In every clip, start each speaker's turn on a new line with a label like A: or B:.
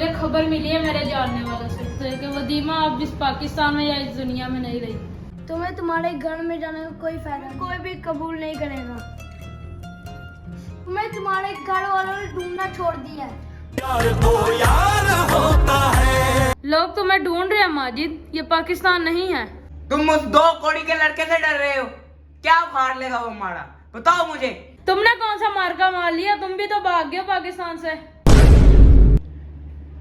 A: मुझे खबर मिली है मेरे जानने वालों से कि वदीमा अब इस पाकिस्तान में या इस दुनिया में नहीं रही।
B: तुम्हें तुम्हारे घर में जाने का कोई फायदा, कोई भी कबूल नहीं करेगा। तुम्हें तुम्हारे घर वालों ने ढूंढना छोड़ दिया है।
C: यार तो यार होता है।
A: लोग तुम्हें ढूंढ रहे हैं माजिद, ये पाकिस्तान नहीं है।
D: तुम उस 2 कौड़ी के लड़के से डर रहे हो? क्या उखाड़ लेगा वो हमारा, बताओ मुझे।
A: तुमने कौन सा मार्का मार लिया? तुम भी तो भाग गए पाकिस्तान से।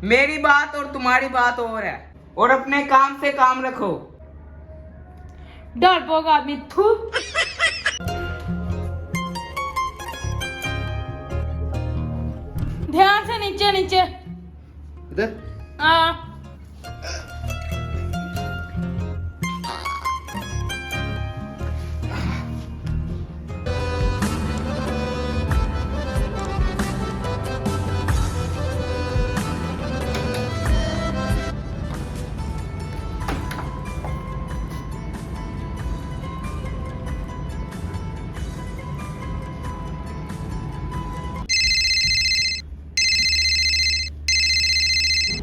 D: मेरी बात और तुम्हारी बात और है, और अपने काम से काम रखो।
A: डरपोक आदमी, थू। ध्यान से नीचे नीचे।
E: इधर।
A: हाँ।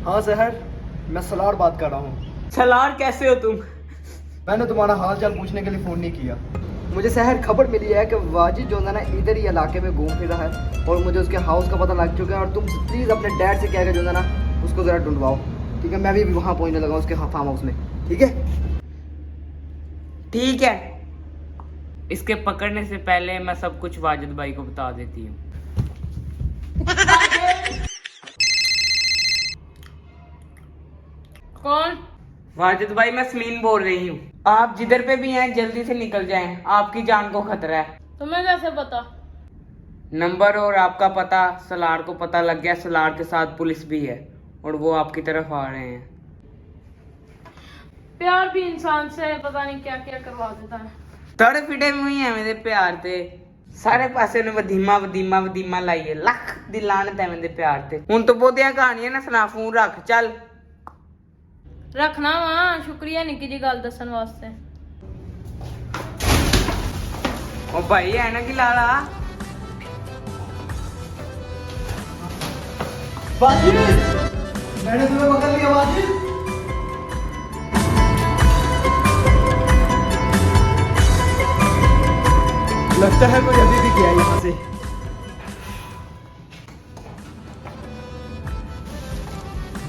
E: हाँ सहर, मैं सलार बात कर रहा हूँ।
D: सलार कैसे हो तुम?
E: मैंने तुम्हारा हाल चाल पूछने के लिए फ़ोन नहीं किया। मुझे सहर खबर मिली है कि वाजिद जो है ना इधर ही इलाके में घूम फिर रहा है और मुझे उसके हाउस का पता लग चुका है। और तुम प्लीज़ अपने डैड से कहकर जो है ना उसको ज़रा ढूंढवाओ, ठीक है? मैं भी वहाँ पहुँचने लगा उसके फार्म हाउस में, ठीक है?
D: ठीक है, इसके पकड़ने से पहले मैं सब कुछ वाजिद भाई को बता देती हूँ।
A: कौन?
D: वाजिद भाई, मैं समीन बोल रही हूँ। आप जिधर पे भी हैं जल्दी से निकल जाएं, आपकी जान को खतरा है।
A: तुम्हें कैसे पता?
D: नंबर और आपका पता सलार को पता लग गया। सलार के साथ पुलिस भी है और वो आपकी तरफ आ रहे हैं।
A: प्यार भी इंसान से पता नहीं क्या क्या करवा देता है।
D: तड़ फिटे हुई है मेरे प्यार ते, सारे पासे ने वदीमा वदीमा वदीमा लाइए, लख दी लानत है मेरे प्यार ते। हुन तो बहुतियां कहानियां ना सुना, फोन रख चल।
A: रखना वहाँ, शुक्रिया निकी जी गल दसन वास्ते।
D: ओ भाई है ना कि लाला
E: वाजिद, मैंने तुम्हें पकड़ लिया वाजिद। लगता है कोई अभी भी गया यहाँ से।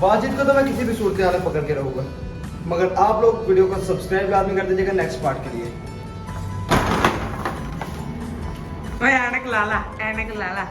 E: वाजिद को तो मैं किसी भी सूरत हाल में पकड़ के रहूंगा, मगर आप लोग वीडियो को सब्सक्राइब लाजमी कर दीजिएगा नेक्स्ट पार्ट के लिए।
D: ओए ऐनक लाला, ऐनक लाला।